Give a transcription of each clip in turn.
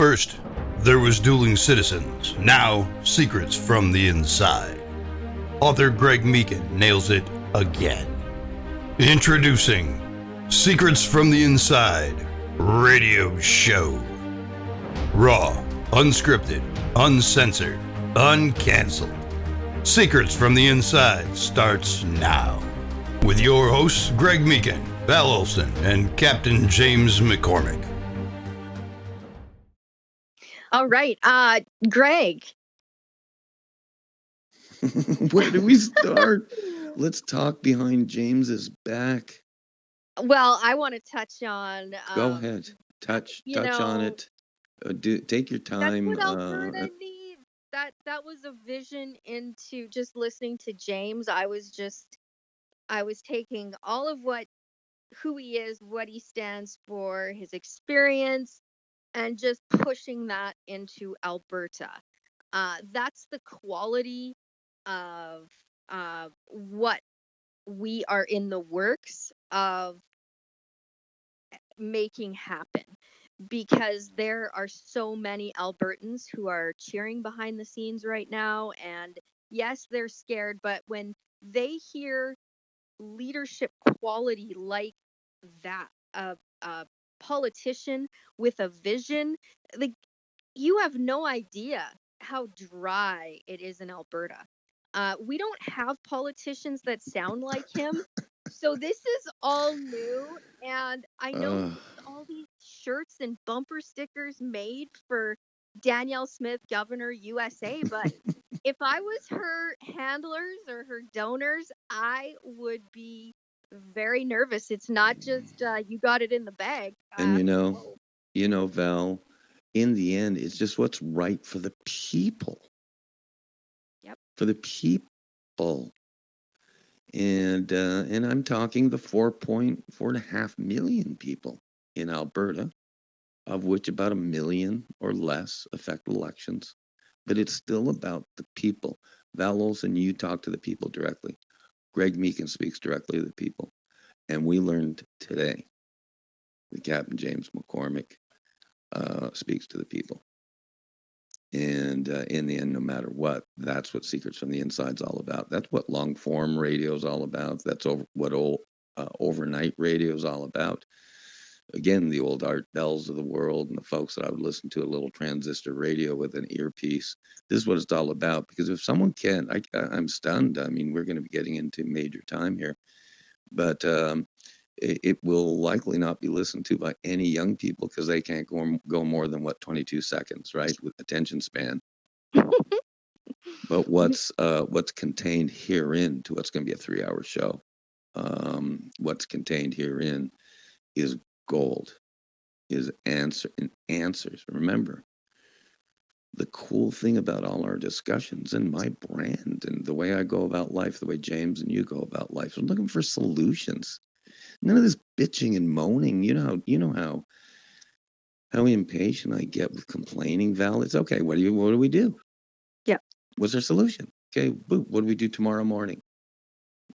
First, there was Dueling Citizens, now Secrets from the Inside. Author Greg Meakin nails it again. Introducing Secrets from the Inside Radio Show. Raw, unscripted, uncensored, uncanceled. Secrets from the Inside starts now. With your hosts, Greg Meakin, Val Olson, and Captain James McCormick. All right, Greg. Where do we start? Let's talk behind James's back. Well, I want to touch on. Go ahead, touch on it. Take your time. That's what Alberta needs. That was a vision into just listening to James. I was taking all of who he is, what he stands for, his experience, and just pushing that into Alberta. That's the quality of what we are in the works of making happen, because there are so many Albertans who are cheering behind the scenes right now, and yes, they're scared, but when they hear leadership quality like that, a politician with a vision, like, you have no idea how dry it is in Alberta. We don't have politicians that sound like him. So this is all new, and I know all these shirts and bumper stickers made for Danielle Smith, Governor USA, but if I was her handlers or her donors, I would be very nervous. It's not just you got it in the bag. And Val, in the end, it's just what's right for the people. Yep. For the people. And I'm talking the 4.5 million people in Alberta, of which about 1 million or less affect elections. But it's still about the people. Val Olson, you talk to the people directly. Greg Meakin speaks directly to the people. And we learned today that Captain James McCormick speaks to the people. And in the end, no matter what, that's what Secrets from the Inside is all about. That's what long form radio is all about. That's what overnight radio is all about. Again, the old Art Bells of the world and the folks that I would listen to a little transistor radio with an earpiece. This is what it's all about. Because if someone can't, I'm stunned. I mean, we're going to be getting into major time here. But it will likely not be listened to by any young people because they can't go more than 22 seconds, right, with attention span. But what's contained herein to what's going to be a 3-hour show, what's contained herein is gold, is answers. Remember, the cool thing about all our discussions and my brand and the way I go about life, the way James and you go about life, I'm looking for solutions. None of this bitching and moaning. You know how impatient I get with complaining, Val. It's okay. What do we do? Yeah. What's our solution? Okay, boop. What do we do tomorrow morning?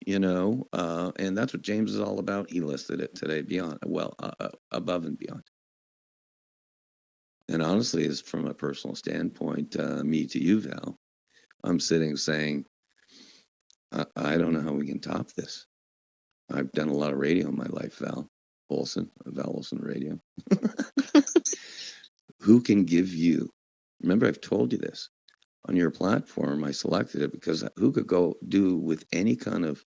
And that's what James is all about. He listed it today, above and beyond. And honestly, is from a personal standpoint, me to you, Val, I'm sitting saying, I don't know how we can top this. I've done a lot of radio in my life, Val Olson Radio. Who can give you, remember I've told you this, on your platform, I selected it because who could go do with any kind of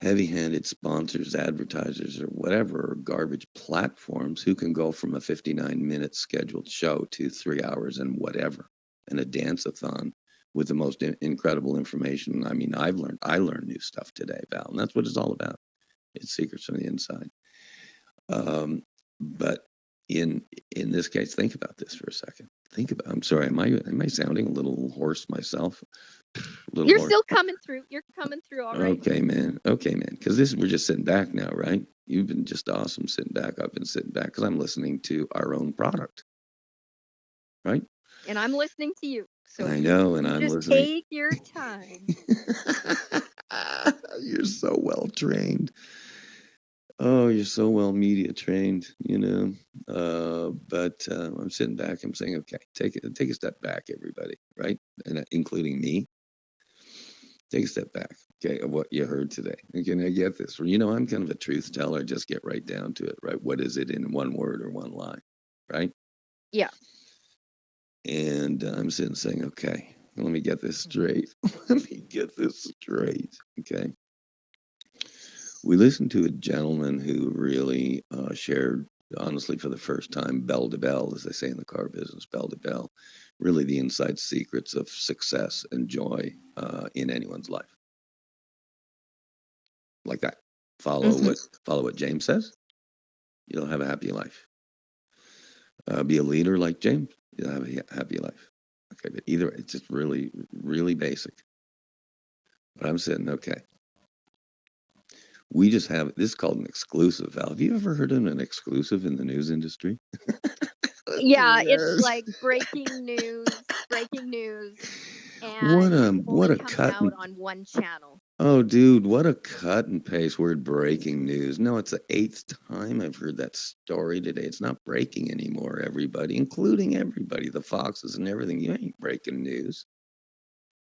heavy-handed sponsors, advertisers, or whatever, or garbage platforms, who can go from a 59-minute scheduled show to 3 hours and whatever, and a dance-a-thon with the most incredible information. I mean, I learned new stuff today, Val, and that's what it's all about. It's Secrets from the Inside. But in this case, think about this for a second. I'm sorry, am I sounding a little hoarse myself? You're still coming through. You're coming through all right. Okay, man. Because we're just sitting back now, right? You've been just awesome sitting back. I've been sitting back because I'm listening to our own product, right? And I'm listening to you. So I know, and I'm just listening. Take your time. You're so well trained. Oh, you're so well media trained, you know. But I'm sitting back. I'm saying, okay, take a step back, everybody, right? And including me. Take a step back, okay, of what you heard today. Okay, now get this. You know, I'm kind of a truth teller. Just get right down to it, right? What is it in one word or one line, right? Yeah. And I'm sitting saying, okay, let me get this straight. Let me get this straight, okay? We listened to a gentleman who really shared, honestly, for the first time, bell to bell, as they say in the car business, bell to bell, really the inside secrets of success and joy in anyone's life. Like that. Follow what James says. You'll have a happy life. Be a leader like James. You'll have a happy life. Okay, but either way, it's just really, really basic. But I'm saying, okay, we just have this is called an exclusive, Val. Have you ever heard of an exclusive in the news industry? Yeah, it's Yes. like breaking news, What and a only what a coming cut out and on one channel. oh, dude, what a cut and paste word, breaking news. No, it's the 8th time I've heard that story today. It's not breaking anymore, everybody, including everybody, the Foxes and everything. You ain't breaking news.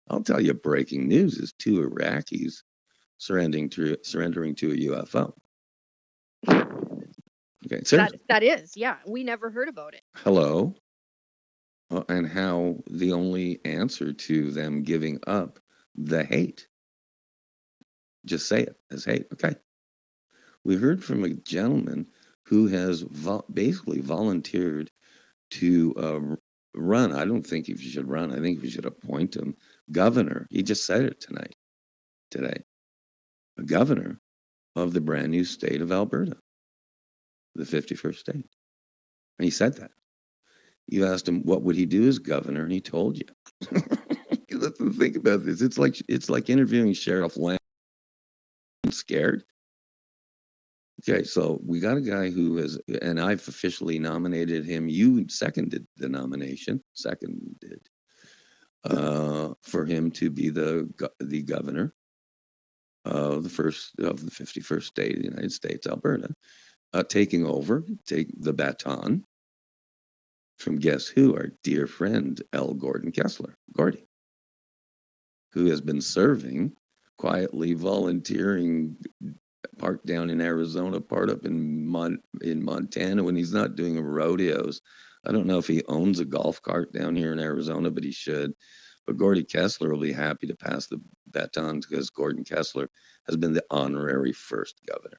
I'll tell you, breaking news is 2 Iraqis surrendering to a UFO. Okay, seriously. That is, yeah. We never heard about it. Hello? And how the only answer to them giving up the hate, just say it as hate. Okay. We heard from a gentleman who has basically volunteered to run. I don't think he should run. I think we should appoint him governor. He just said it today. A governor of the brand new state of Alberta, the 51st state. And he said that. You asked him what would he do as governor, and he told you. Let's think about this. It's like interviewing Sheriff Lamb. Scared. Okay, so we got a guy who has, and I've officially nominated him. You seconded the nomination, for him to be the governor of the 51st state of the United States, Alberta, taking the baton from guess who? Our dear friend L. Gordon Kessler, Gordy, who has been serving, quietly volunteering, part down in Arizona, part up in Montana when he's not doing rodeos. I don't know if he owns a golf cart down here in Arizona, but he should. But Gordy Kessler will be happy to pass the baton because Gordon Kessler has been the honorary first governor,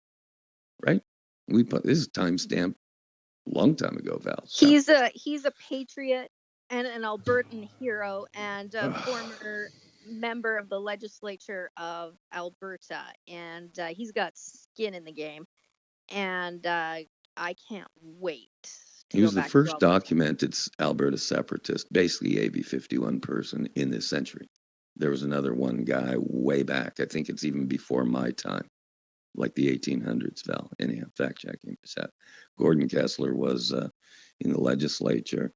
right? This is timestamped a long time ago, Val. He's a patriot and an Albertan hero and a former member of the legislature of Alberta, and he's got skin in the game, and I can't wait to He go was the back to first Alberta. documented Alberta separatist, basically AB 51 person in this century. There was another one guy way back. I think it's even before my time, like the 1800s, Val. Anyhow, fact checking. Gordon Kessler was in the legislature.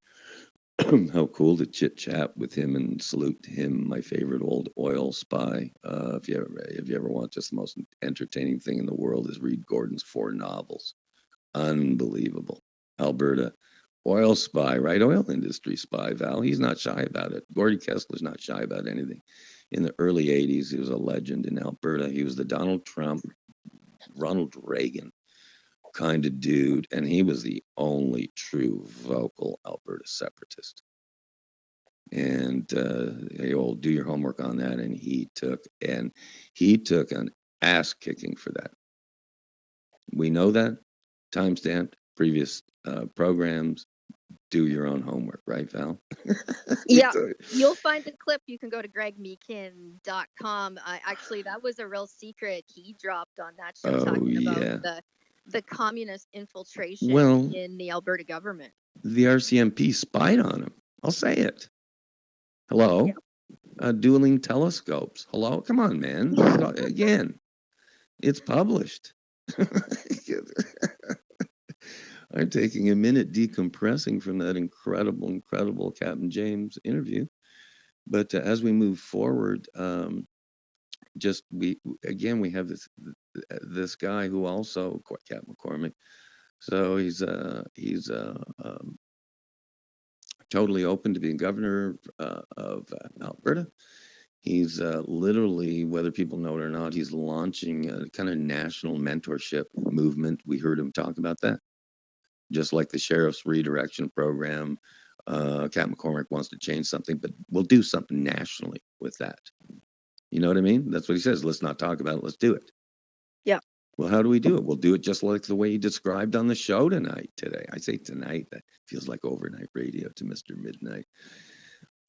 How cool to chit chat with him and salute him, my favorite old oil spy. If you ever want, just the most entertaining thing in the world is read Gordon's 4 novels. Unbelievable. Alberta oil spy, right? Oil industry spy, Val. He's not shy about it. Gordy Kessler's not shy about anything. In the early 80s, he was a legend in Alberta. He was the Donald Trump, Ronald Reagan kind of dude, and he was the only true vocal Alberta separatist. And you'll do your homework on that. And he took an ass kicking for that. We know that. Timestamped previous programs. Do your own homework, right, Val? Yeah, you'll find the clip. You can go to gregmeakin.com. Actually, that was a real secret he dropped on that show, talking about the communist infiltration in the Alberta government. The RCMP spied on him. I'll say it. Hello? Yeah. Dueling telescopes. Hello? Come on, man. Again, it's published. I'm taking a minute decompressing from that incredible Captain James interview. But as we move forward, just we have this guy who also Cat McCormick. So he's totally open to being governor of Alberta. He's literally, whether people know it or not, he's launching a kind of national mentorship movement. We heard him talk about that, just like the sheriff's redirection program. Cat McCormick wants to change something, but we'll do something nationally with that. You know what I mean? That's what he says. Let's not talk about it. Let's do it. Yeah. Well, how do we do it? We'll do it just like the way he described on the show today. I say tonight. That feels like overnight radio to Mr. Midnight.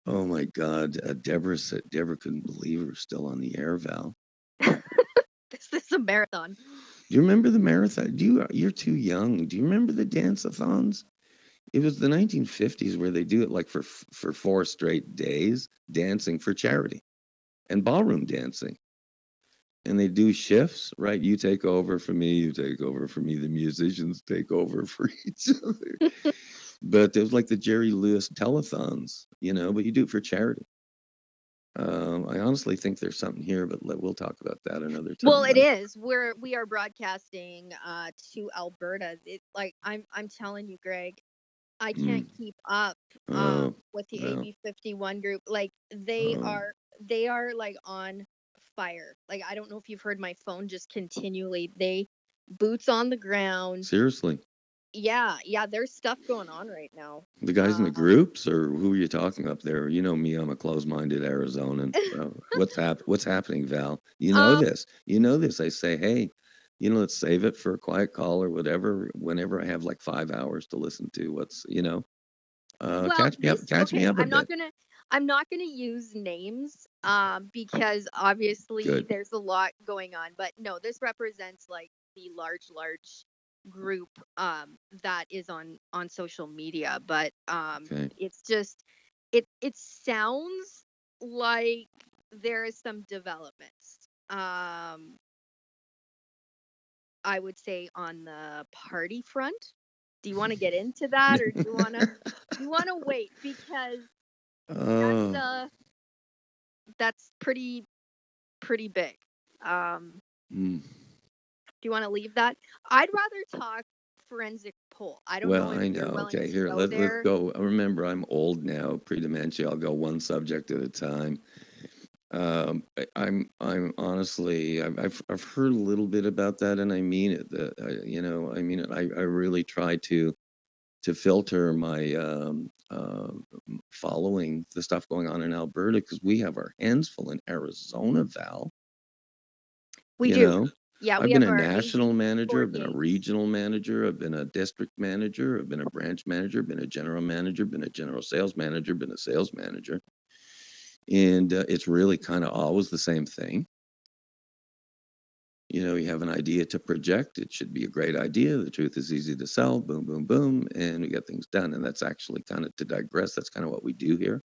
Oh my God. Deborah couldn't believe we're still on the air, Val. This is a marathon. Do you remember the marathon? You're too young. Do you remember the dance-a-thons? It was the 1950s where they do it like for 4 straight days, dancing for charity and ballroom dancing. And they do shifts, right? You take over for me, you take over for me. The musicians take over for each other. But it was like the Jerry Lewis telethons, but you do it for charity. I honestly think there's something here, but we'll talk about that another time. Well, it is. We are broadcasting to Alberta. I'm telling you, Greg, I can't keep up with the AB51 group. Like they are like on fire. Like I don't know if you've heard my phone just continually. They boots on the ground. Seriously. Yeah, there's stuff going on right now. The guys in the groups, or who are you talking up there? You know me, I'm a closed-minded Arizonan. What's happening, Val? You know this. You know this. I say, hey, let's save it for a quiet call or whatever. Whenever I have like 5 hours to listen to what's, catch me up. I'm not gonna use names because obviously there's a lot going on. But no, this represents like the large group that is on social media. But it's just it sounds like there is some developments. I would say on the party front. Do you want to get into that, or do you want to wait, because that's pretty big. Do you want to leave that? I'd rather talk forensic poll. I don't know if I know. You're willing to go let's there. go. Remember, I'm old now, pre-dementia. I'll go one subject at a time. I'm honestly, I've heard a little bit about that, and I mean it. I mean it. I really try to filter my following the stuff going on in Alberta, because we have our hands full in Arizona, Val. We do. Yeah, I've been a national manager, I've been a regional manager, I've been a district manager, I've been a branch manager, been a general manager, been a general sales manager, been a sales manager. And it's really kind of always the same thing. You have an idea to project. It should be a great idea. The truth is easy to sell. Boom, boom, boom. And we get things done. And that's actually kind of, to digress, that's kind of what we do here.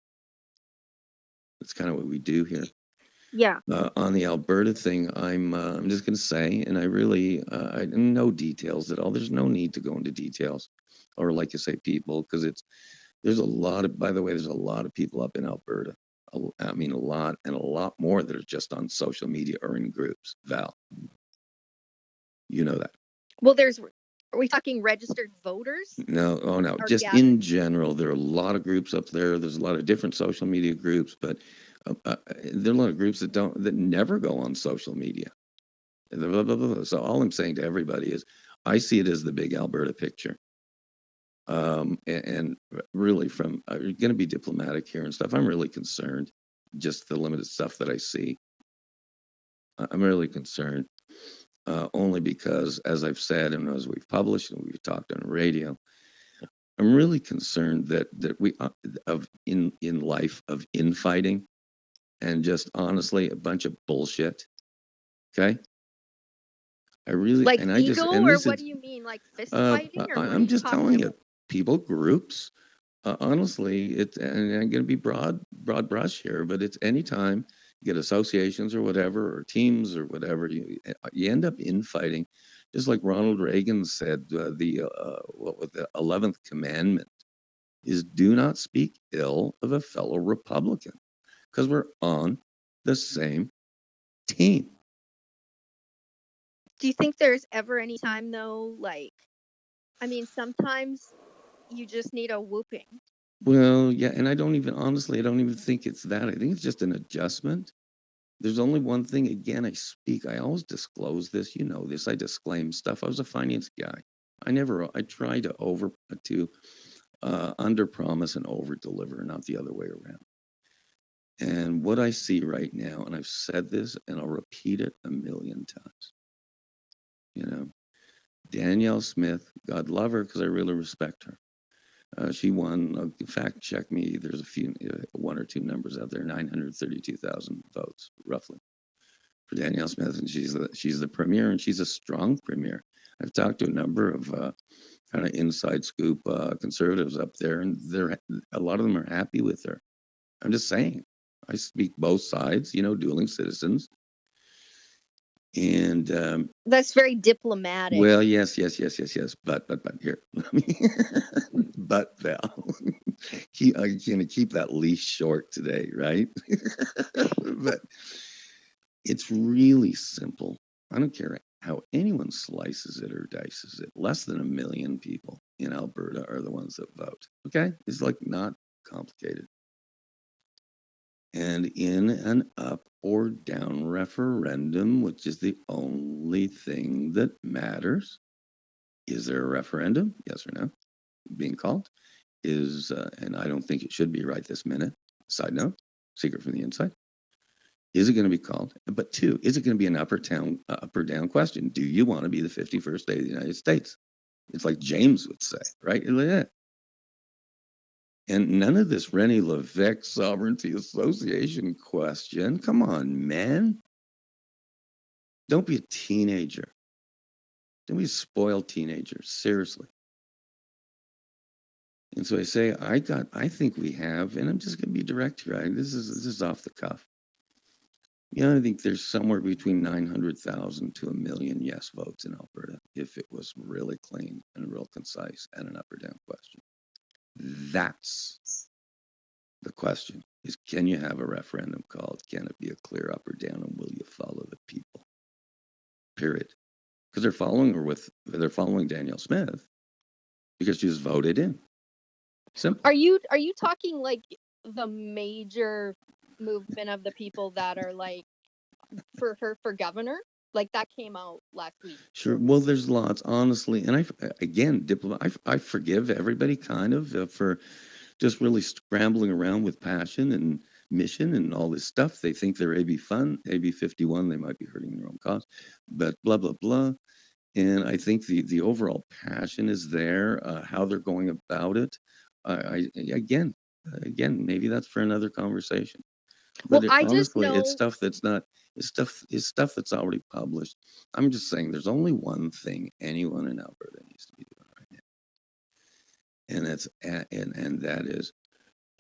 Yeah. On the Alberta thing, I'm just going to say, and I really, I no details at all. There's no need to go into details, or like you say, people, because there's a lot of people up in Alberta. I mean, a lot more that are just on social media or in groups. Val, you know that. Well, are we talking registered voters? No, just in general, there are a lot of groups up there. There's a lot of different social media groups, but there are a lot of groups that never go on social media. Blah, blah, blah. So all I'm saying to everybody is, I see it as the big Alberta picture. And really, from going to be diplomatic here and stuff, I'm really concerned. Just the limited stuff that I see, I'm really concerned. Only because, as I've said, and as we've published and we've talked on radio, I'm really concerned that we in life of infighting, and just honestly a bunch of bullshit. Okay. I really like and ego, I just and or this what is, do you mean, like fist fighting? Or I'm just telling you, people, groups. Honestly, and I'm going to be broad brush here, but it's anytime you get associations or whatever, or teams or whatever, you end up infighting. Just like Ronald Reagan said, what was the 11th commandment is, do not speak ill of a fellow Republican, because we're on the same team. Do you think there's ever any time though, like, I mean, sometimes you just need a whooping. Well, yeah, and I don't even think it's that. I think it's just an adjustment. There's only one thing. Again, I always disclose this. You know this. I disclaim stuff. I was a finance guy. I try to under promise and over deliver, not the other way around. And what I see right now, and I've said this and I'll repeat it a million times, you know, Danielle Smith, God love her because I really respect her. She won, fact check me, there's one or two numbers out there, 932,000 votes, roughly, for Danielle Smith. And she's the premier, and she's a strong premier. I've talked to a number of kind of inside scoop conservatives up there, and a lot of them are happy with her. I'm just saying. I speak both sides, dueling citizens. And that's very diplomatic. Well, yes. But here, but Val, I'm going to keep that leash short today, right? But it's really simple. I don't care how anyone slices it or dices it. Less than 1 million people in Alberta are the ones that vote. Okay, it's like not complicated. And in an up or down referendum, which is the only thing that matters, is there a referendum? Yes or no? Being called and I don't think it should be right this minute. Side note, secret from the inside. Is it going to be called? But two, is it going to be an up or down question? Do you want to be the 51st state of the United States? It's like James would say, right? And none of this René Lévesque Sovereignty Association question. Come on, man. Don't be a teenager. Don't be a spoiled teenager. Seriously. And so I say, I think we have, and I'm just going to be direct here. This is off the cuff. I think there's somewhere between 900,000 to 1 million yes votes in Alberta if it was really clean and real concise and an up or down question. That's the question, is can you have a referendum called? Can it be a clear up or down, and will you follow the people? Period. Because they're following Danielle Smith because she was voted in. Simple. Are you talking like the major movement of the people that are like for her for governor? Like that came out last week. Sure. Well, there's lots, honestly, and I forgive everybody kind of for just really scrambling around with passion and mission and all this stuff. They think they're AB 51. They might be hurting their own cause, but blah blah blah. And I think the overall passion is there. How they're going about it, again, maybe that's for another conversation. But well, honestly, it's stuff that's not. It's stuff that's already published. I'm just saying, there's only one thing anyone in Alberta needs to be doing right now, and that is,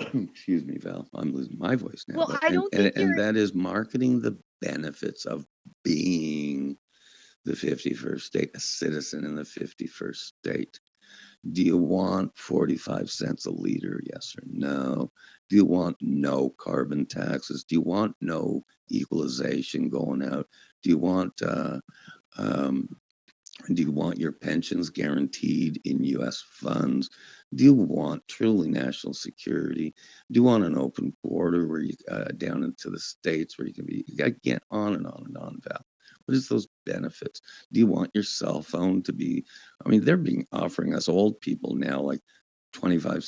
excuse me, Val, I'm losing my voice now. Well, I don't think and that is marketing the benefits of being the 51st state, a citizen in the 51st state. Do you want 45 cents a liter? Yes or no? Do you want no carbon taxes? Do you want no equalization going out? Do you want your pensions guaranteed in U.S. funds? Do you want truly national security? Do you want an open border where you down into the states where you can be? Again, on and on and on, Val. What is those benefits? Do you want your cell phone to be? I mean, they're offering us old people now like 25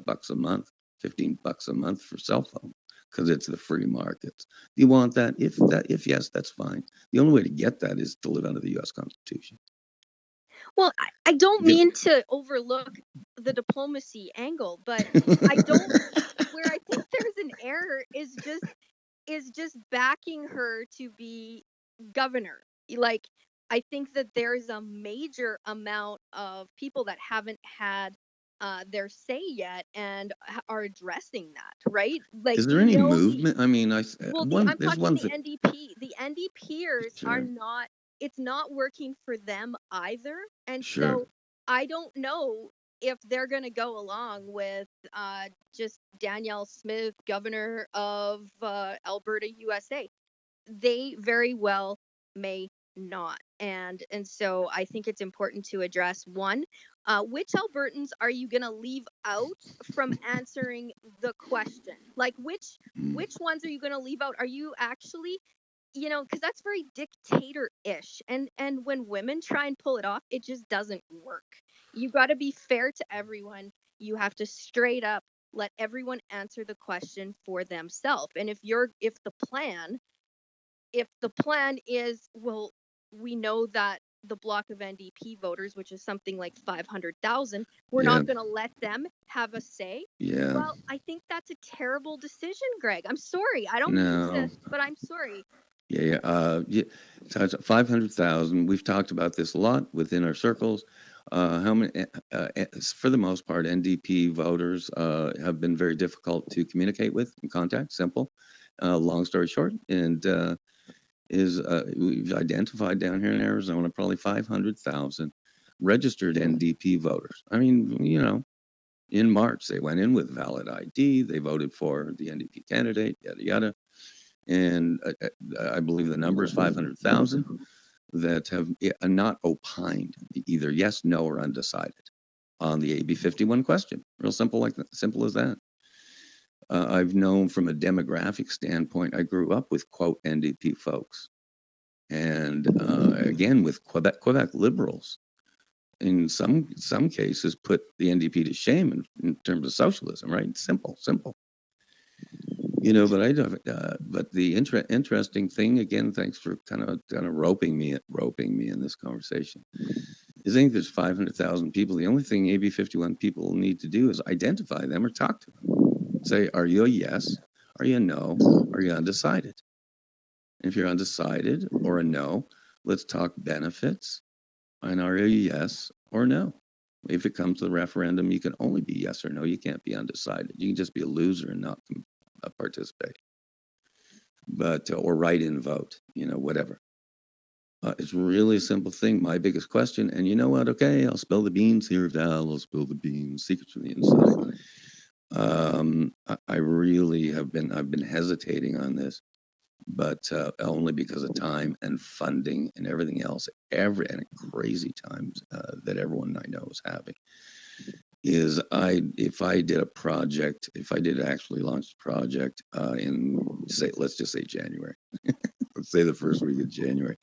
bucks a month, $15 a month for cell phone because it's the free markets. Do you want that? If yes, that's fine. The only way to get that is to live under the U.S. Constitution. Well, I don't mean to overlook the diplomacy angle, but I don't. Where I think there's an error is just backing her to be governor. Like, I think that there's a major amount of people that haven't had their say yet and are addressing that, right? Like, is there any movement? I mean, I'm talking the NDP. The NDPers are not. It's not working for them either, and so I don't know if they're going to go along with just Danielle Smith, governor of Alberta, USA. they very well may not. And so I think it's important to address one, which Albertans are you going to leave out from answering the question? Like which ones are you going to leave out? Are you actually, because that's very dictator-ish, and when women try and pull it off, it just doesn't work. You got to be fair to everyone. You have to straight up let everyone answer the question for themselves. And if the plan is, well, we know that the block of NDP voters, which is something like 500,000, we're Yeah. not going to let them have a say. Yeah. Well, I think that's a terrible decision, Greg. I'm sorry. I don't mean No. to, but I'm sorry. Yeah. Yeah. So it's 500,000. We've talked about this a lot within our circles. How many, for the most part, NDP voters have been very difficult to communicate with and contact. Simple. Long story short, and we've identified down here in Arizona probably 500,000 registered NDP voters. I mean, in March they went in with valid ID. They voted for the NDP candidate, yada yada. And I believe the number is 500,000 that have not opined, either yes, no, or undecided on the AB 51 question. Real simple, like that, simple as that. I've known from a demographic standpoint, I grew up with, quote, NDP folks. And again, with Quebec liberals, in some cases, put the NDP to shame in terms of socialism, right? Simple. But the interesting thing, again, thanks for kind of roping me in this conversation, is I think there's 500,000 people. The only thing AB 51 people need to do is identify them or talk to them. Say, are you a yes? Are you a no? Are you undecided? And if you're undecided or a no, let's talk benefits. And are you yes or no? If it comes to the referendum, you can only be yes or no. You can't be undecided. You can just be a loser and not participate. Or write-in vote, whatever. It's really a simple thing. My biggest question, and you know what? Okay, I'll spill the beans here, Val. I'll spill the beans. Secrets from the inside. I really I've been hesitating on this, but only because of time and funding and everything else, and crazy times that everyone I know is having. If I did actually launch the project let's just say January, let's say the first week of January,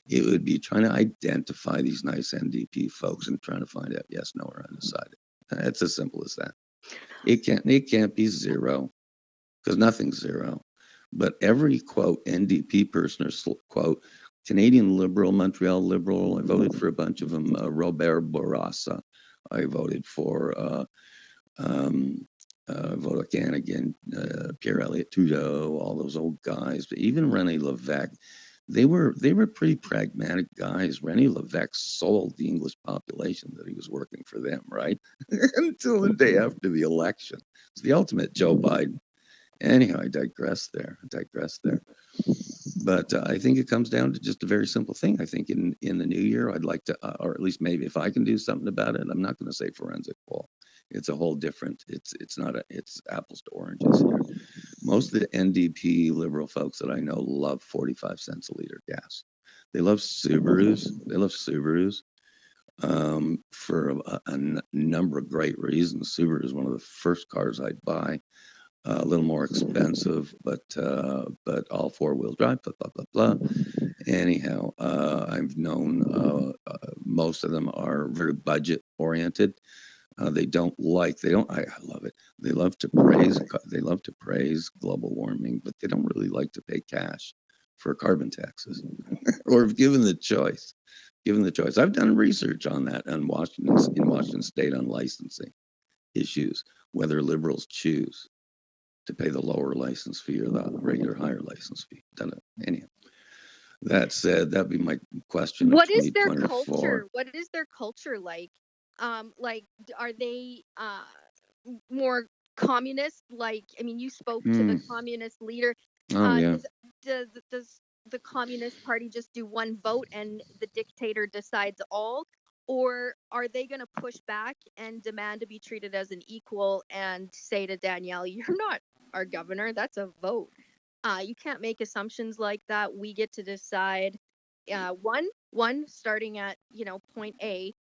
it would be trying to identify these nice NDP folks and trying to find out yes, no, or undecided. It's as simple as that. It can't be zero, because nothing's zero. But every, quote, NDP person or, quote, Canadian Liberal, Montreal Liberal, I voted for a bunch of them, Robert Bourassa, I voted for, vote again, Pierre Elliott Trudeau, all those old guys, but even René Lévesque, they were pretty pragmatic guys. René Lévesque sold the English population that he was working for them, right? Until the day after the election. It's the ultimate Joe Biden. Anyhow, I digress there. But I think it comes down to just a very simple thing. I think in the new year, I'd like to, or at least maybe if I can do something about it, I'm not going to say forensic poll. It's a whole different, it's apples to oranges here. Most of the NDP liberal folks that I know love 45 cents a liter gas. They love Subarus. For a number of great reasons. Subaru is one of the first cars I'd buy. A little more expensive, but all four-wheel drive, blah, blah, blah, blah. Anyhow, I've known most of them are very budget-oriented. I love it. They love to praise global warming, but they don't really like to pay cash for carbon taxes, or if given the choice. I've done research on that in Washington State on licensing issues, whether liberals choose to pay the lower license fee or the regular higher license fee. Anyhow, that said, that'd be my question. What is their culture? What is their culture like? Are they more communist? You spoke to the communist leader. Oh, yeah. Does the Communist Party just do one vote and the dictator decides all? Or are they going to push back and demand to be treated as an equal and say to Danielle, you're not our governor, that's a vote? You can't make assumptions like that. We get to decide. One starting at point A.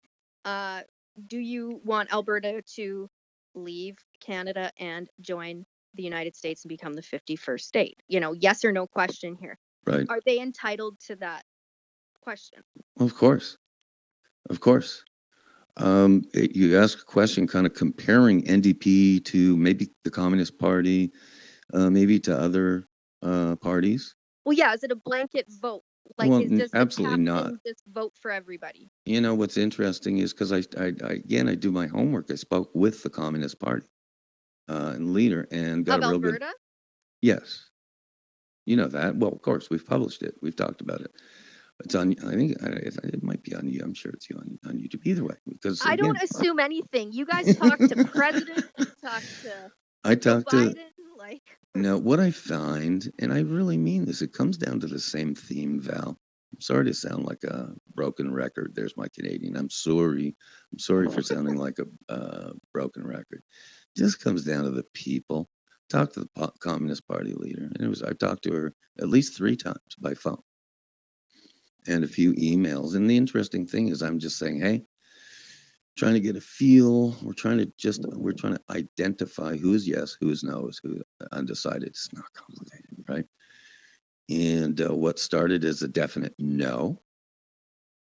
Uh, do you want Alberta to leave Canada and join the United States and become the 51st state? Yes or no question here. Right. Are they entitled to that question? Of course. Of course. You ask a question kind of comparing NDP to maybe the Communist Party, maybe to other parties. Well, yeah. Is it a blanket vote? Like, Well, does the absolutely not. captain just vote for everybody? What's interesting is because I do my homework. I spoke with the Communist Party and leader and got Of a real good. Alberta? Yes, you know that. Well, of course, we've published it. We've talked about it. It's on. I think it might be on you. I'm sure it's on YouTube. Either way, because I again, don't assume anything. You guys talk to presidents, you talk to I Joe talk to. Biden, like. Now, what I find, and I really mean this, it comes down to the same theme, Val. I'm sorry to sound like a broken record. There's my Canadian. I'm sorry. I'm sorry for sounding like a broken record. It just comes down to the people. Talk to the Communist Party leader, and I talked to her at least 3 times by phone and a few emails. And the interesting thing is, I'm just saying, hey, trying to get a feel. We're trying to identify who is yes, who is no, who undecided. It's not complicated, right? And what started as a definite no.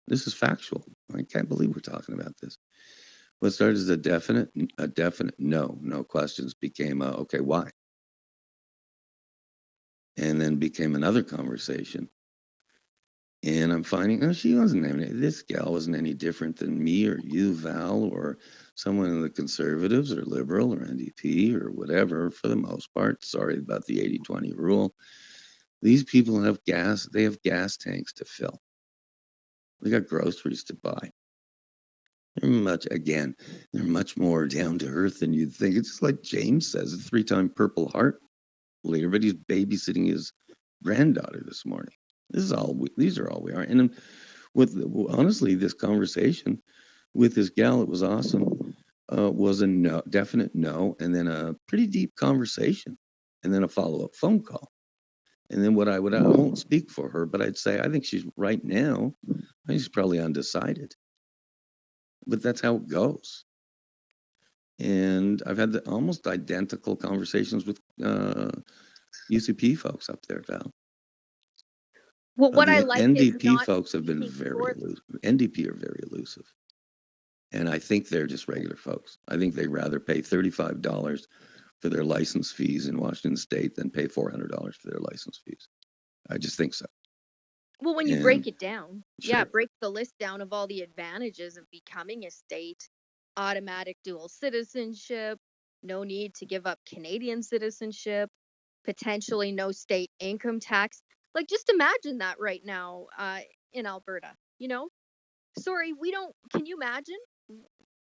This is factual. I can't believe we're talking about this. What started as a definite no questions became okay, why? And then became another conversation. And I'm finding, this gal wasn't any different than me or you, Val, or someone in the Conservatives or Liberal or NDP or whatever, for the most part. Sorry about the 80-20 rule. These people have gas. They have gas tanks to fill. They got groceries to buy. They're much more down to earth than you'd think. It's just like James says, a 3-time Purple Heart leader, but he's babysitting his granddaughter this morning. These are all we are. And honestly, this conversation with this gal, it was awesome. Was a no, definite no, and then a pretty deep conversation, and then a follow-up phone call. And then I won't speak for her, but I'd say I think she's right now. I think she's probably undecided. But that's how it goes. And I've had almost identical conversations with UCP folks up there, Val. Well, what I like NDP is folks have been very elusive. NDP are very elusive. And I think they're just regular folks. I think they'd rather pay $35 for their license fees in Washington State than pay $400 for their license fees. I just think so. Well, when you break it down, break the list down of all the advantages of becoming a state: automatic dual citizenship, no need to give up Canadian citizenship, potentially no state income tax. Like, just imagine that right now in Alberta. Sorry, we don't. Can you imagine?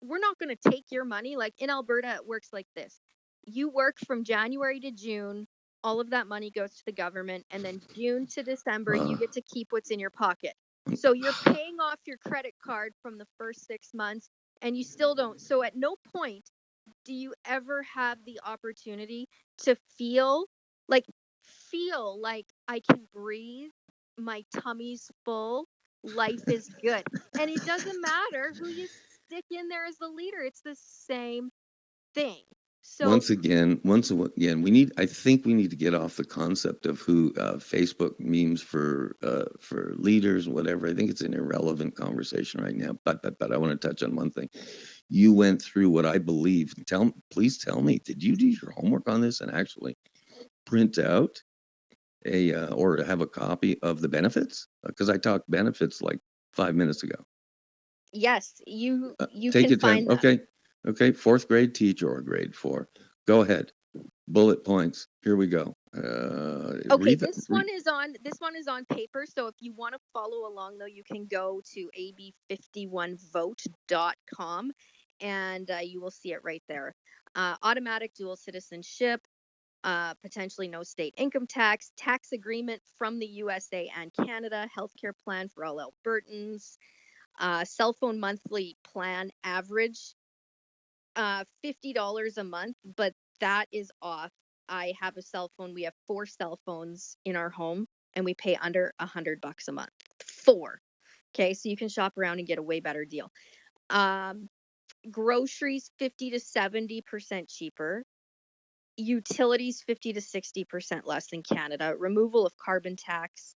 We're not going to take your money. Like, in Alberta, it works like this: you work from January to June. All of that money goes to the government, and then June to December, you get to keep what's in your pocket. So you're paying off your credit card from the first 6 months, and you still don't. So at no point do you ever have the opportunity to feel like I can breathe, my tummy's full, life is good. And it doesn't matter who you stick in there as the leader. It's the same thing. So once again, I think we need to get off the concept of who Facebook memes for leaders, whatever. I think it's an irrelevant conversation right now. But I want to touch on one thing. You went through what I believe. Please tell me, did you do your homework on this and actually print out or have a copy of the benefits? Because I talked benefits like 5 minutes ago. Yes, you take can your time. find that. Okay, 4th grade teacher or grade 4. Go ahead. Bullet points. Here we go. Okay, this one is on paper. So if you want to follow along, though, you can go to ab51vote.com and you will see it right there. Automatic dual citizenship, potentially no state income tax, tax agreement from the USA and Canada, healthcare plan for all Albertans, cell phone monthly plan average $50 a month, but that is off I have a cell phone. We have 4 cell phones in our home, and we pay under $100 a month. 4. Okay, so you can shop around and get a way better deal. Groceries 50 to 70% cheaper. Utilities 50 to 60% less than Canada. Removal of carbon tax.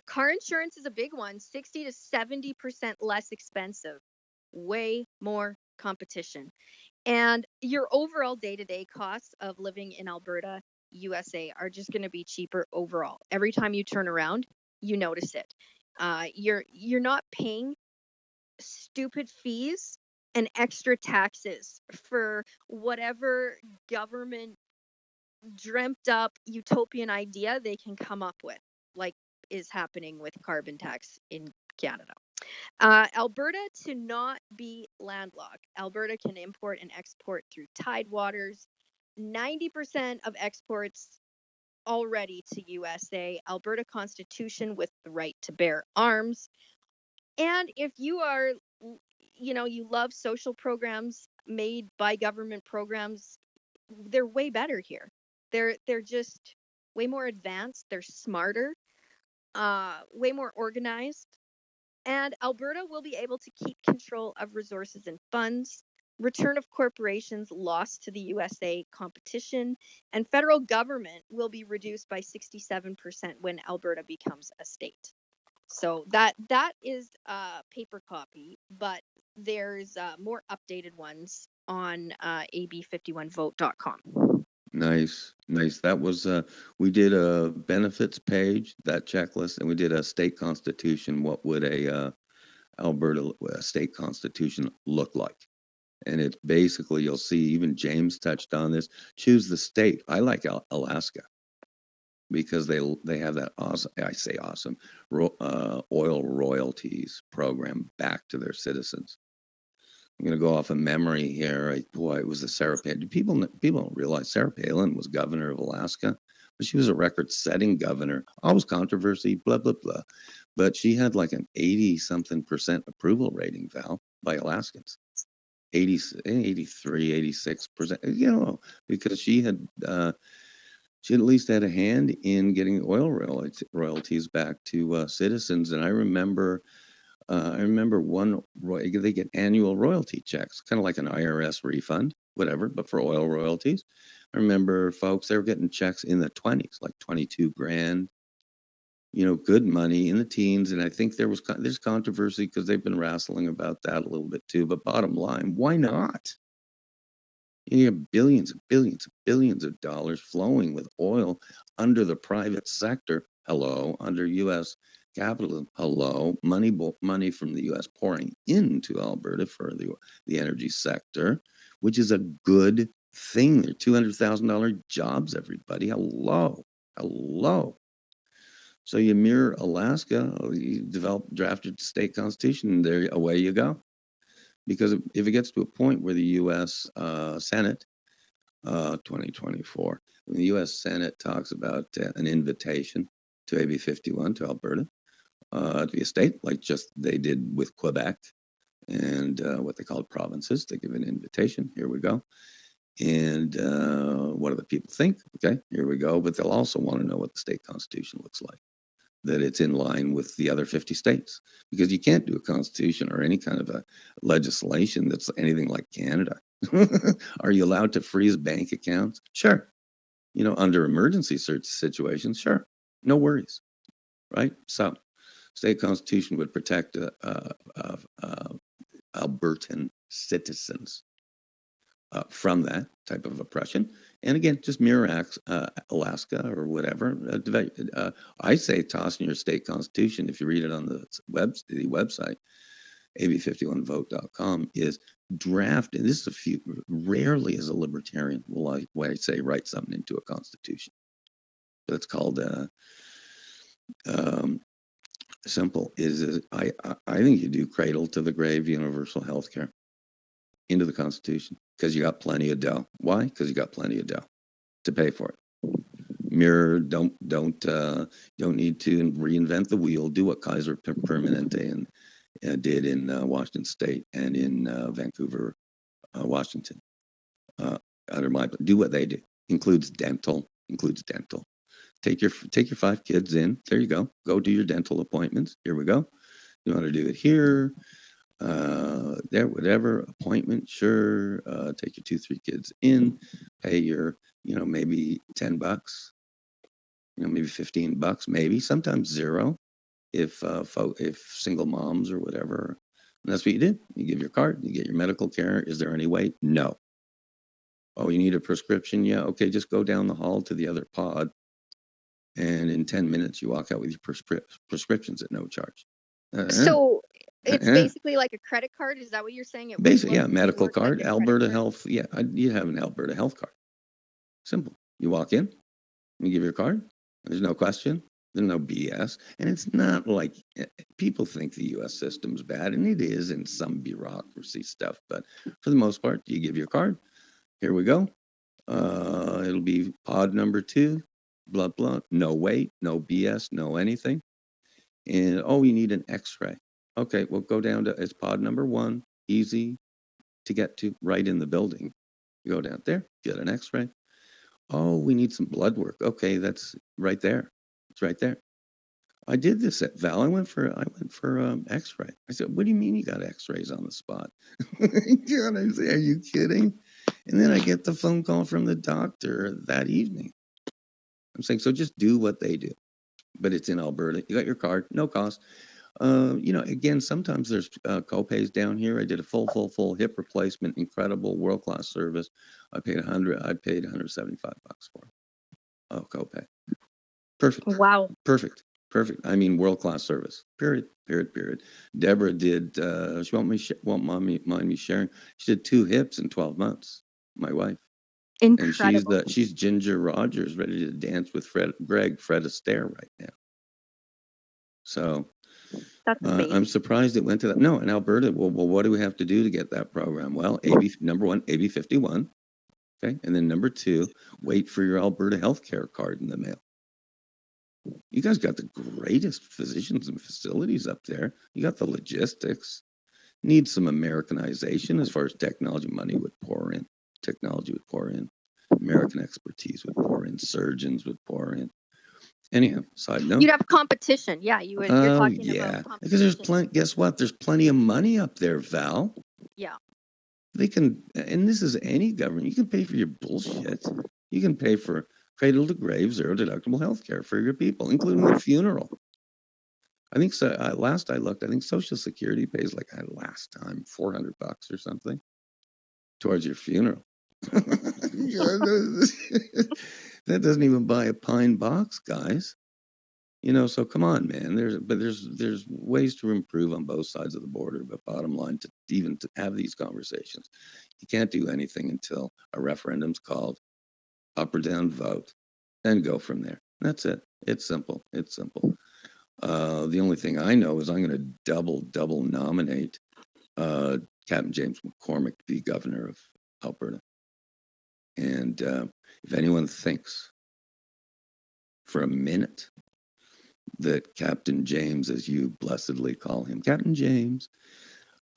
Car insurance is a big one, 60 to 70% less expensive. Way more competition. And your overall day-to-day costs of living in Alberta, USA, are just going to be cheaper overall. Every time you turn around, you notice it. You're not paying stupid fees and extra taxes for whatever government dreamt up utopian idea they can come up with, like is happening with carbon tax in Canada. Alberta to not be landlocked. Alberta can import and export through tidewaters. 90% of exports already to USA. Alberta Constitution with the right to bear arms. And if you are, you love social programs made by government programs, they're way better here. They're just way more advanced. They're smarter, way more organized. And Alberta will be able to keep control of resources and funds. Return of corporations lost to the USA competition, and federal government will be reduced by 67% when Alberta becomes a state. So that is a paper copy, but there's more updated ones on ab51vote.com. Nice. That was we did a benefits page, that checklist, and we did a state constitution. What would a Alberta state constitution look like? And it's basically, you'll see, even James touched on this. Choose the state. I like Alaska because they have that awesome, I say awesome, oil royalties program back to their citizens. I'm going to go off of memory here. It was the Sarah Palin. People don't realize Sarah Palin was governor of Alaska, but she was a record-setting governor. Always controversy, blah, blah, blah. But she had like an 80-something% approval rating, Val, by Alaskans. 80, 83, 86%, because she had at least had a hand in getting oil royalties back to citizens. And I remember they get annual royalty checks, kind of like an IRS refund, whatever, but for oil royalties. I remember folks, they were getting checks in the 20s, like 22 grand, good money in the teens. And I think there's controversy because they've been wrestling about that a little bit too. But bottom line, why not? You have billions and billions and billions of dollars flowing with oil under the private sector. Hello, under U.S. capitalism. Hello, money from the U.S. pouring into Alberta for the energy sector, which is a good thing. They're $200,000 jobs, everybody. Hello. So you mirror Alaska, you drafted state constitution, and there away you go. Because if it gets to a point where the U.S. Senate, 2024, when the U.S. Senate talks about an invitation to AB 51 to Alberta to be a state, like just they did with Quebec and what they called provinces, they give an invitation. Here we go. And what do the people think? Okay, here we go. But they'll also want to know what the state constitution looks like, that it's in line with the other 50 states, because you can't do a constitution or any kind of a legislation that's anything like Canada. Are you allowed to freeze bank accounts? Sure. Under emergency situations, sure. No worries. Right? So, state constitution would protect Albertan citizens from that type of oppression. And again, just mirror Alaska or whatever. I say toss in your state constitution. If you read it on the website, ab51vote.com, is draft. And this is rarely as a libertarian will I say write something into a constitution. But it's called simple. I think you do cradle to the grave universal health care into the Constitution, because you got plenty of dough. Why? Because you got plenty of dough to pay for it. Mirror, don't need to reinvent the wheel. Do what Kaiser Permanente did in Washington State and in Vancouver, Washington. Do what they do. Includes dental. Take your 5 kids in. There you go. Go do your dental appointments. Here we go. You want to do it here, there, whatever appointment. Sure. Take your 2-3 kids in. Pay your, maybe $10. Maybe $15. Maybe sometimes zero. If single moms or whatever. And that's what you do. You give your card. You get your medical care. Is there any wait? No. Oh, you need a prescription? Yeah. Okay, just go down the hall to the other pod. And in 10 minutes, you walk out with your prescriptions at no charge. So it's basically like a credit card? Is that what you're saying? Basically, yeah, medical card, like Alberta Health. Yeah, you have an Alberta Health card. Simple. You walk in, you give your card. There's no question. There's no BS. And it's not like people think the U.S. system's bad, and it is in some bureaucracy stuff. But for the most part, you give your card. Here we go. It'll be pod number 2, blah, blah. No wait, no BS, no anything. And, you need an x-ray. Okay, well, go down to, it's pod number 1, easy to get to, right in the building. You go down there, get an x-ray. Oh, we need some blood work. Okay, that's right there. It's right there. I did this at Val. I went for x-ray. I said, what do you mean you got x-rays on the spot? I say, are you kidding? And then I get the phone call from the doctor that evening. I'm saying, so just do what they do. But it's in Alberta. You got your card, no cost. Again, sometimes there's co-pays down here. I did a full hip replacement, incredible world-class service. I paid $175 for it. Oh, co-pay. Perfect. Wow. Perfect. I mean, world-class service. Period. Deborah did. She won't mind me sharing. She did 2 hips in 12 months. My wife. Incredible. And she's Ginger Rogers, ready to dance with Fred Astaire right now. So that's amazing. I'm surprised it went to that. No, in Alberta, well, what do we have to do to get that program? Well, number 1, AB 51. Okay. And then number 2, wait for your Alberta healthcare card in the mail. You guys got the greatest physicians and facilities up there. You got the logistics. Need some Americanization as far as technology. Money would pour in. Technology would pour in. American expertise would pour in. Surgeons would pour in. Anyhow, side note. You'd have competition. Yeah, you would. You're talking about competition. Because there's plenty. Guess what? There's plenty of money up there, Val. Yeah. They can, and this is any government. You can pay for your bullshit. You can pay for cradle to grave, zero deductible health care for your people, including the funeral. I think so. Last I looked, I think Social Security pays like last time $400 or something towards your funeral. That doesn't even buy a pine box, guys. So come on, man. There's ways to improve on both sides of the border, but bottom line, to have these conversations, you can't do anything until a referendum's called, up or down vote, then go from there. That's it. It's simple. The only thing I know is I'm going to double nominate Captain James McCormick to be governor of Alberta. And if anyone thinks for a minute that Captain James, as you blessedly call him, Captain James,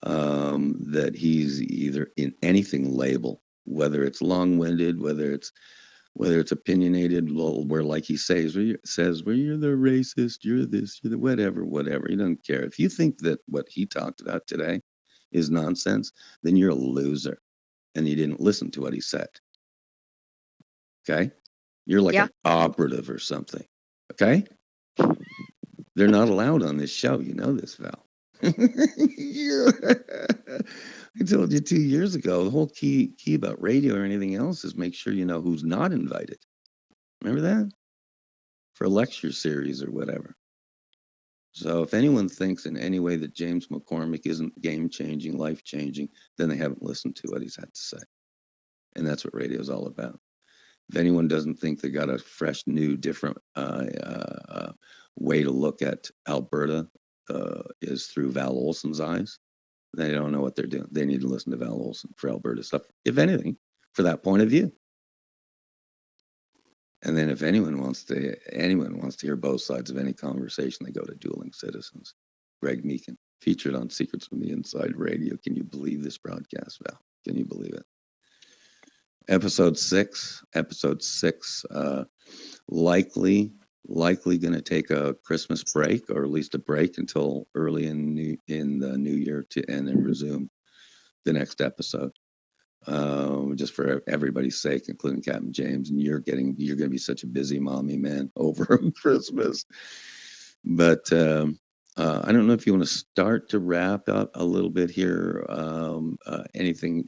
that he's either in anything label, whether it's long-winded, whether it's opinionated, where like he says, where you're the racist, you're this, you're the whatever, he doesn't care. If you think that what he talked about today is nonsense, then you're a loser and you didn't listen to what he said. Okay? You're like an operative or something. Okay? They're not allowed on this show. You know this, Val. I told you 2 years ago, the whole key about radio or anything else is make sure you know who's not invited. Remember that? For a lecture series or whatever. So if anyone thinks in any way that James McCormick isn't game-changing, life-changing, then they haven't listened to what he's had to say. And that's what radio is all about. If anyone doesn't think they got a fresh, new, different way to look at Alberta is through Val Olson's eyes, they don't know what they're doing. They need to listen to Val Olson for Alberta stuff, if anything, for that point of view. And then if anyone wants to hear both sides of any conversation, they go to Dueling Citizens. Greg Meakin, featured on Secrets from the Inside Radio. Can you believe this broadcast, Val? Can you believe it? Episode 6. Likely going to take a Christmas break, or at least a break until early in the new year, and then resume the next episode. Just for everybody's sake, including Captain James. And you're going to be such a busy mommy, man, over Christmas. But I don't know if you want to start to wrap up a little bit here. Anything,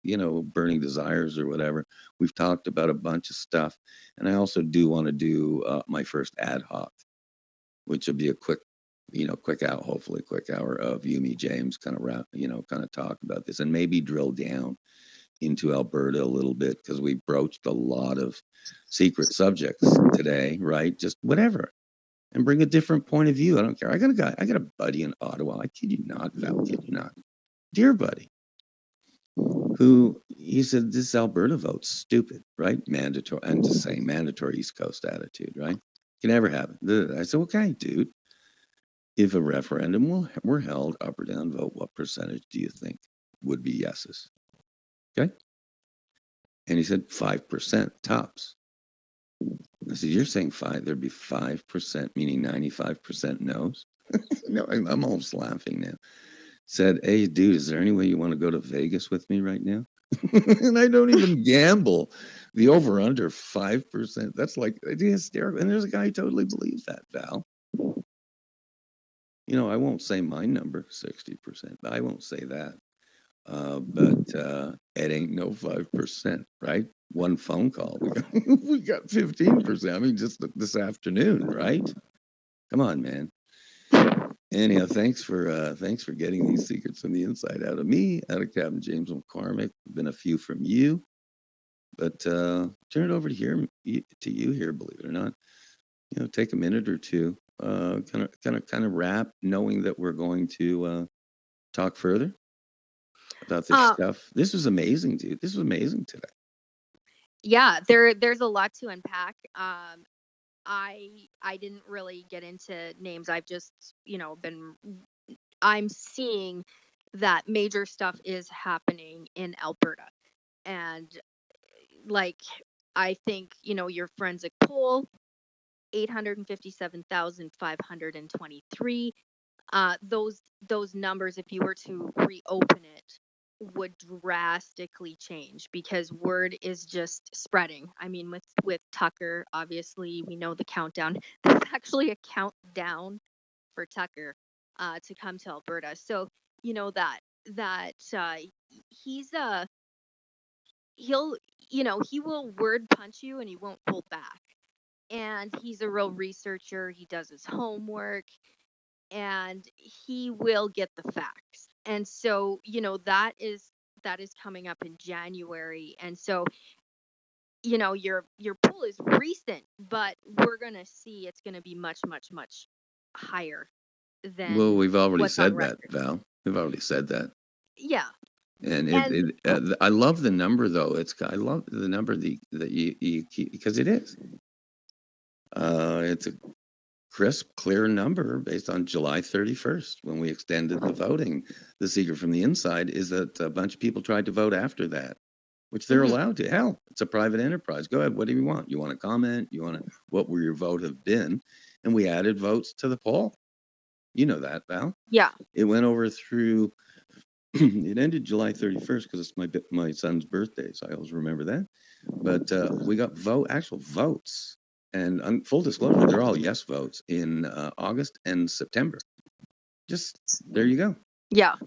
burning desires or whatever. We've talked about a bunch of stuff, and I also do want to do my first ad hoc, which will be a quick out, hopefully quick hour of you, me, James, kind of talk about this, and maybe drill down into Alberta a little bit, because we broached a lot of secret subjects today, right? Just whatever. And bring a different point of view. I don't care. I got a buddy in Ottawa. I kid you not, Val, kid you not. Dear buddy, who he said, this Alberta vote's stupid, right? Mandatory, and just saying mandatory East Coast attitude, right? Can never have it. I said, okay, dude. If a referendum were held, up or down vote, what percentage do you think would be yeses? Okay. And he said 5% tops. I said, you're saying there'd be 5%, meaning 95% no's? No, I'm almost laughing now. Said, hey, dude, is there any way you want to go to Vegas with me right now? And I don't even gamble. The over-under 5%. That's like hysterical. And there's a guy who totally believes that, Val. I won't say my number, 60%. I won't say that. But it ain't no 5%, right? One phone call, we got 15%. I mean, just this afternoon, right? Come on, man. Anyhow, thanks for getting these secrets from the inside out of me, out of Captain James McCormick. Been a few from you, but turn it over to you here. Believe it or not, take a minute or two, kind of wrap, knowing that we're going to talk further about this stuff. This was amazing, dude. This was amazing today. Yeah, there's a lot to unpack. I didn't really get into names. I've just, I'm seeing that major stuff is happening in Alberta. And I think, your forensic poll, 857,523. Those numbers, if you were to reopen it, would drastically change, because word is just spreading. I mean, with Tucker, obviously we know the countdown. There's actually a countdown for Tucker to come to Alberta. So that he will word punch you and he won't pull back. And he's a real researcher. He does his homework, and he will get the facts. And so, that is coming up in January. And so, your poll is recent, but we're going to see it's going to be much, much, much higher than. Well, we've already said that, Val. We've already said that. Yeah. And I love the number, though. I love the number that you keep, because it is. It's a crisp, clear number based on July 31st, when we extended the voting. The secret from the inside is that a bunch of people tried to vote after that, which they're allowed to. Hell, it's a private enterprise. Go ahead. What do you want? You want to comment? What will your vote have been? And we added votes to the poll. You know that, Val? Yeah. It went over through. It ended July 31st because it's my son's birthday, so I always remember that. But we got actual votes. And full disclosure, they're all yes votes in August and September. Just there you go. Yeah.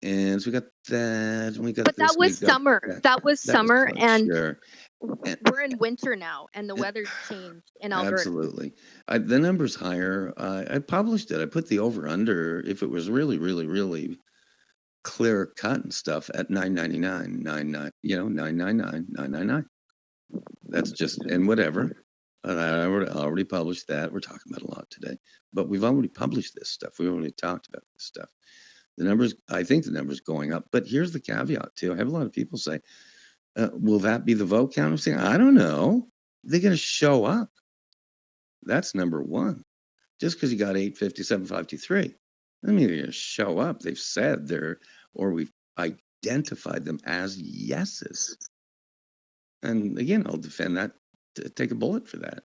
And so we got that. But that was summer. That was summer, and sure. We're in winter now, and the weather's changed in Alberta. Absolutely. The number's higher. I published it. I put the over-under, if it was really, really, really clear cut and stuff, at 999, 999. That's just, and whatever. I already published that. We're talking about a lot today, but we've already published this stuff. We've already talked about this stuff. I think the number's going up, but here's the caveat too. I have a lot of people say, will that be the vote count? I'm saying, I don't know. They're going to show up. That's number one. Just because you got 857,523, I mean, they're going to show up. They've said or we've identified them as yeses. And again, I'll defend that, take a bullet for that.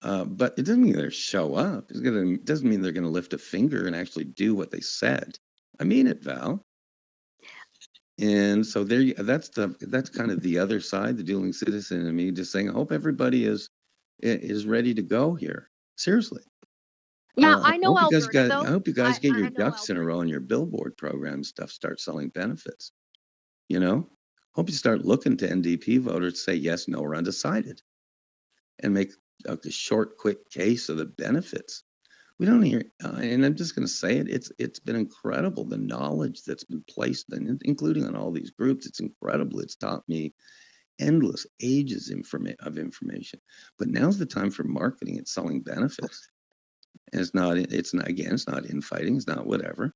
But it doesn't mean they're show up. It doesn't mean they're going to lift a finger and actually do what they said. I mean it, Val. And so that's kind of the other side, the dueling citizen in me, just saying, I hope everybody is ready to go here. Seriously. Yeah, I know I Alberta, though. hope you guys get your I know ducks in a Alberta. row and your billboard program stuff starts selling benefits. You know, hope you start looking to NDP voters to say yes, no, or undecided, and make a short, quick case of the benefits. We don't hear, and I'm just going to say it. It's been incredible, the knowledge that's been placed, including on all these groups. It's incredible. It's taught me endless ages of information. But now's the time for marketing and selling benefits. And it's not infighting. It's not whatever.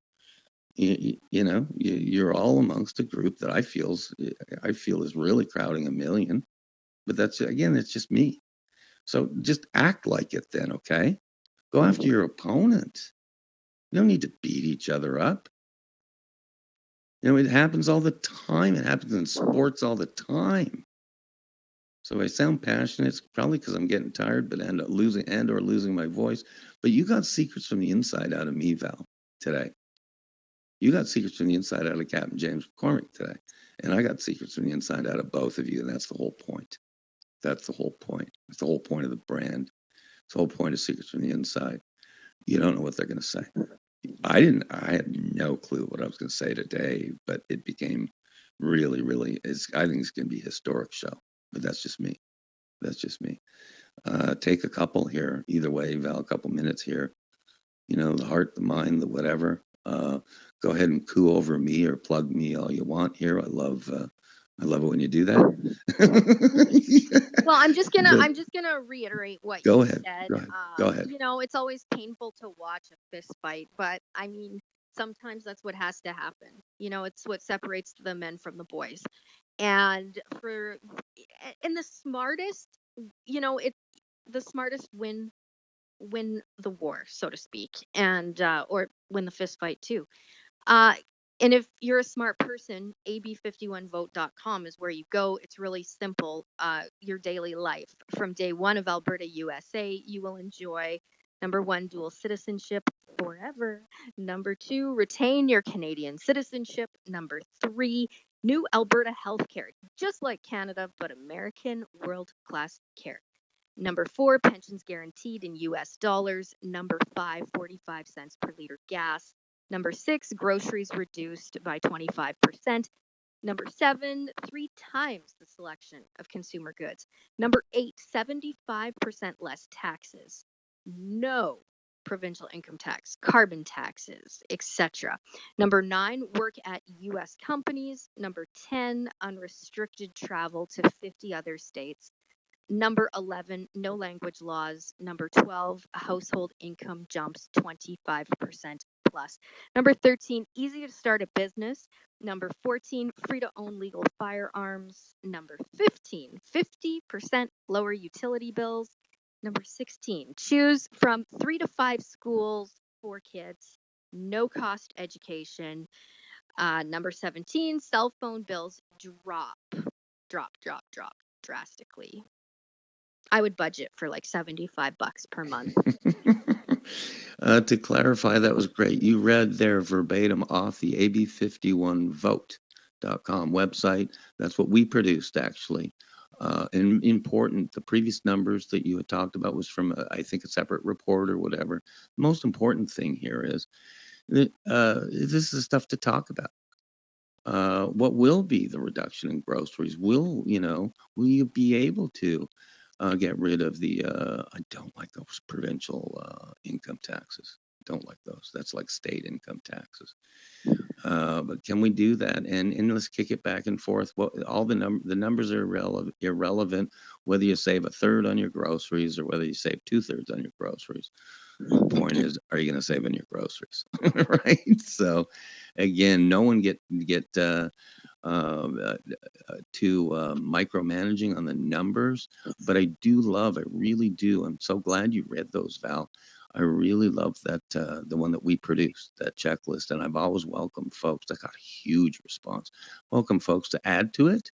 You're all amongst a group that I feel is really crowding 1 million. But it's just me. So just act like it then, okay? Go after your opponent. You don't need to beat each other up. It happens all the time. It happens in sports all the time. So if I sound passionate, it's probably because I'm getting tired, but losing my voice. But you got secrets from the inside out of me, Val, today. You got secrets from the inside out of Captain James McCormick today. And I got secrets from the inside out of both of you. And that's the whole point. That's the whole point. It's the whole point of the brand. It's the whole point of Secrets from the Inside. You don't know what they're going to say. I had no clue what I was going to say today, but it became really, really, I think it's going to be a historic show. But that's just me. Take a couple here. Either way, Val, a couple minutes here. The heart, the mind, the whatever. Go ahead and coo over me or plug me all you want here. I love it when you do that. Well, I'm just gonna reiterate what you said. Go ahead. It's always painful to watch a fist fight, but I mean, sometimes that's what has to happen. It's what separates the men from the boys. And the smartest, the smartest win the war, so to speak, and or win the fist fight too. And if you're a smart person, ab51vote.com is where you go. It's really simple. Your daily life. From day one of Alberta, USA, you will enjoy number 1, dual citizenship forever. Number 2, retain your Canadian citizenship. Number 3, new Alberta healthcare, just like Canada, but American world-class care. Number 4, pensions guaranteed in US dollars. Number 5, 45 cents per liter gas. Number 6, groceries reduced by 25%. Number 7, 3 times the selection of consumer goods. Number 8, 75% less taxes. No provincial income tax, carbon taxes, etc. Number 9, work at US companies. Number 10, unrestricted travel to 50 other states. Number 11, no language laws. Number 12, household income jumps 25% plus. Number 13, easy to start a business. Number 14, free to own legal firearms. Number 15, 50% lower utility bills. Number 16, choose from 3 to 5 schools for kids. No cost education. Number 17, cell phone bills drop drastically. I would budget for like $75 per month. To clarify, that was great. You read there verbatim off the ab51vote.com website. That's what we produced, actually. And important, the previous numbers that you had talked about was from, I think, a separate report or whatever. The most important thing here is that this is stuff to talk about. What will be the reduction in groceries? Will you be able to get rid of the I don't like those provincial income taxes. Don't like those. That's like state income taxes. But can we do that? And let's kick it back and forth. All the numbers are irrelevant, whether you save 1/3 on your groceries or whether you save 2/3 on your groceries. The point is, are you going to save on your groceries? Right? So again, no one get too micromanaging on the numbers, but I really do. I'm so glad you read those, Val. I really love that, the one that we produced, that checklist, and I've always welcomed folks. I got a huge response. Welcome folks to add to it.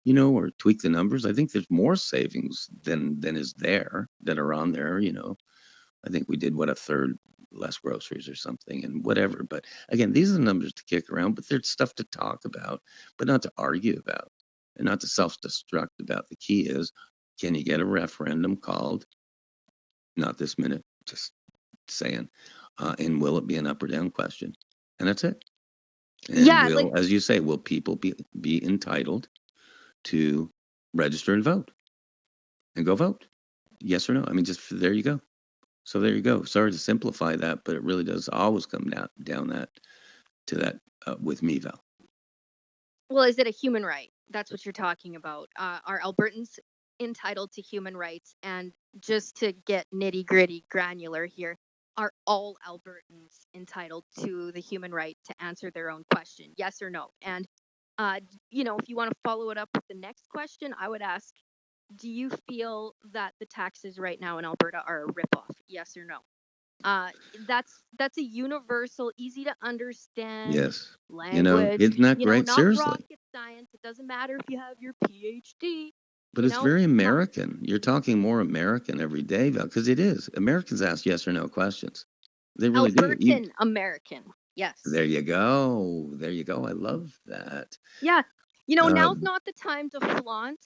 or tweak the numbers. I think there's more savings than is there that are on there. I think we did a third less groceries or something and whatever. But again, these are the numbers to kick around, but there's stuff to talk about, but not to argue about and not to self-destruct about. The key is, can you get a referendum called? Not this minute, just saying. And will it be an up or down question? And that's it. And Yeah, like as you say, will people be entitled to register and vote and go vote? Yes or no? I mean, just there you go. So there you go. Sorry to simplify that, but it really does always come down to that with me, Val. well, is it a human right? That's what you're talking about. Are Albertans entitled to human rights? And just to get nitty gritty granular here, are all Albertans entitled to the human right to answer their own question? Yes or no? And, if you want to follow it up with the next question, I would ask, do you feel that the taxes right now in Alberta are a ripoff? Yes or no? That's a universal, easy to understand Yes. language. Isn't that great? Not Seriously. rocket science. It doesn't matter if you have your PhD. But it's very American. You're talking more American every day, Val, because it is. Americans ask yes or no questions. They really do. Albertan American. Yes. There you go. There you go. I love that. Yeah. Now's not the time to flaunt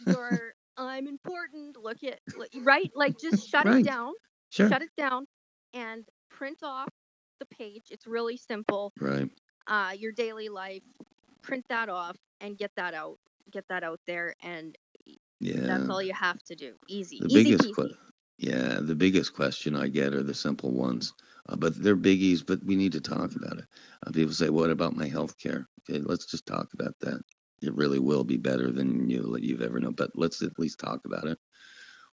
your I'm important. Right? Like, just shut Right. it down. Sure. Shut it down and print off the page. It's really simple. Right. Your daily life, print that off and get that out there, and that's all you have to do. Easy peasy. The biggest question I get are the simple ones, but they're biggies, but we need to talk about it. People say, what about my health care? Okay, let's just talk about that. It really will be better than you've ever known, but let's at least talk about it.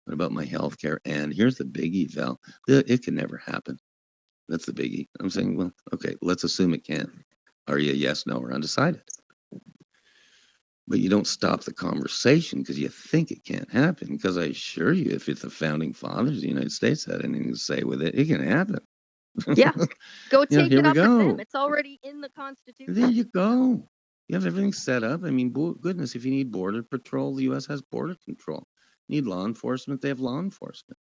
What about my health care? And here's the biggie, Val. It can never happen. That's the biggie. I'm saying, well, okay, let's assume it can. Are you yes, no, or undecided? But you don't stop the conversation because you think it can't happen. Because I assure you, if the founding fathers of the United States had anything to say with it, it can happen. Yeah. Go take it up with go. them. It's already in the Constitution. There you go. You have everything set up. I mean, goodness, if you need border patrol, the U.S. has border control. You need law enforcement, they have law enforcement.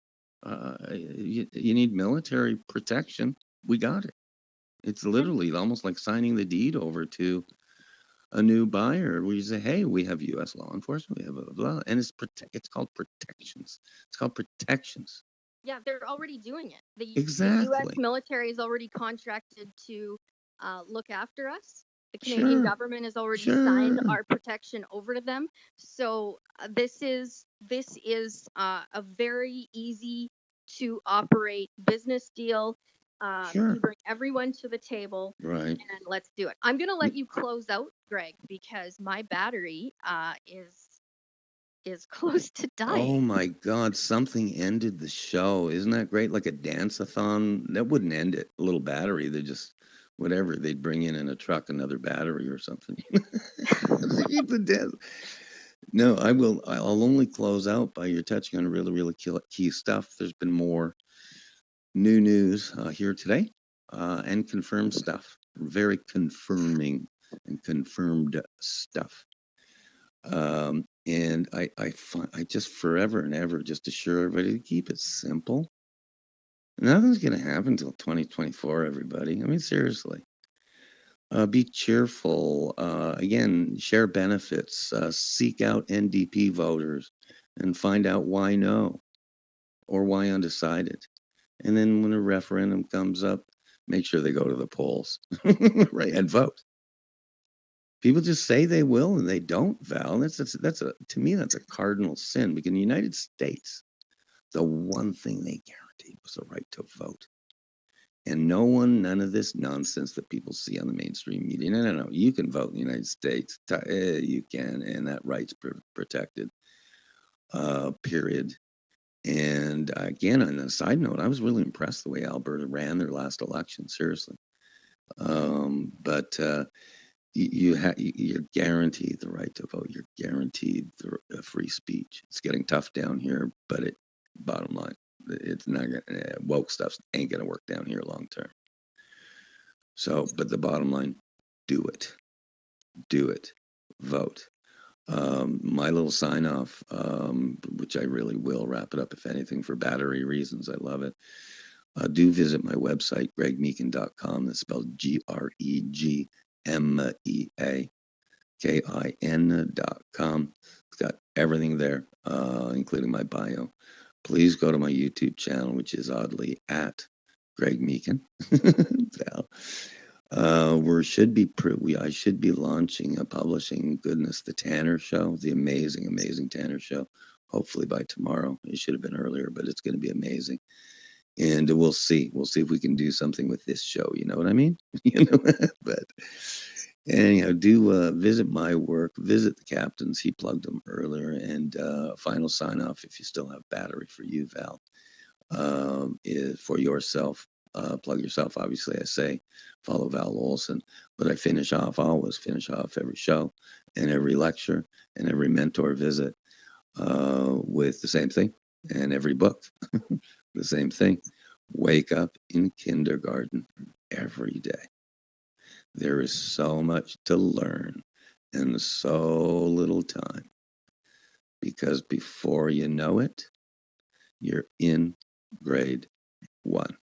You need military protection, we got it. It's literally almost like signing the deed over to a new buyer where you say, hey, we have U.S. law enforcement, we have blah, blah, blah. And it's called protections. It's called protections. Yeah, they're already doing it. The U.S. military is already contracted to look after us. The Canadian government has already signed our protection over to them. So this is a very easy to operate business deal. You bring everyone to the table, right? And let's do it. I'm gonna let you close out, Greg, because my battery is close to dying. Oh my God, something ended the show. Isn't that great? Like a dance-a-thon. That wouldn't end it. A little battery. They just, whatever, they'd bring in a truck another battery or something. Keep the dance. No, I'll only close out by you're touching on really, really key stuff. There's been more new news here today and confirmed stuff. Very confirming and confirmed stuff. And I just forever and ever just assure everybody to keep it simple. Nothing's going to happen until 2024, everybody. I mean, seriously. Be cheerful. Again, share benefits. Seek out NDP voters and find out why no or why undecided. And then when a referendum comes up, make sure they go to the polls, right, and vote. People just say they will and they don't, Val. To me, that's a cardinal sin. Because in the United States, the one thing they guaranteed was the right to vote. And none of this nonsense that people see on the mainstream media. No. You can vote in the United States. You can, and that right's protected, period. And again, on a side note, I was really impressed the way Alberta ran their last election, seriously. But you're guaranteed the right to vote. You're guaranteed the free speech. It's getting tough down here, but bottom line, it's not gonna, woke stuff ain't gonna work down here long term. So, but the bottom line, do it, vote. My little sign off, which I really will wrap it up, if anything, for battery reasons. I love it. Do visit my website, gregmeakin.com. That's spelled GREGMEAKIN.com. It's got everything there, including my bio. Please go to my YouTube channel, which is oddly at Greg Meakin. I should be launching, publishing, goodness, the Tanner Show, the amazing Tanner Show. Hopefully by tomorrow. It should have been earlier, but it's going to be amazing. And we'll see if we can do something with this show. You know what I mean? But anyhow, do visit my work, visit the captains. He plugged them earlier. And final sign off, if you still have battery for you, Val, is for yourself. Plug yourself, obviously, I say. Follow Val Olson. But I always finish off every show and every lecture and every mentor visit with the same thing, and every book, the same thing. Wake up in kindergarten every day. There is so much to learn in so little time, because before you know it, you're in grade 1.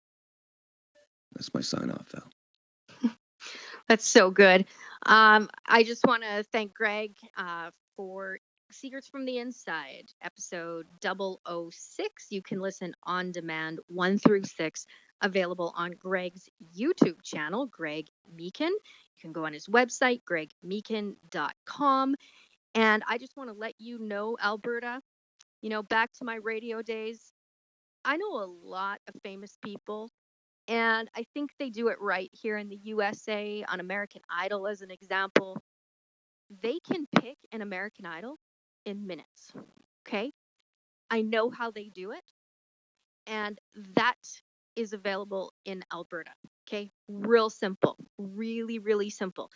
That's my sign off, Val. That's so good. I just want to thank Greg for Secrets from the Inside, episode 006. You can listen on demand 1 through 6, available on Greg's YouTube channel, Greg Meakin. You can go on his website, gregmeakin.com. And I just want to let you know, Alberta, back to my radio days, I know a lot of famous people, and I think they do it right here in the USA on American Idol, as an example. They can pick an American Idol in minutes. Okay. I know how they do it. And that is available in Alberta. Okay. Real simple. Really, really simple.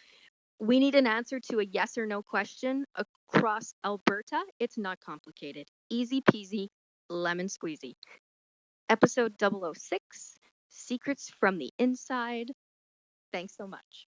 We need an answer to a yes or no question across Alberta. It's not complicated. Easy peasy, lemon squeezy. Episode 006, Secrets from the Inside. Thanks so much.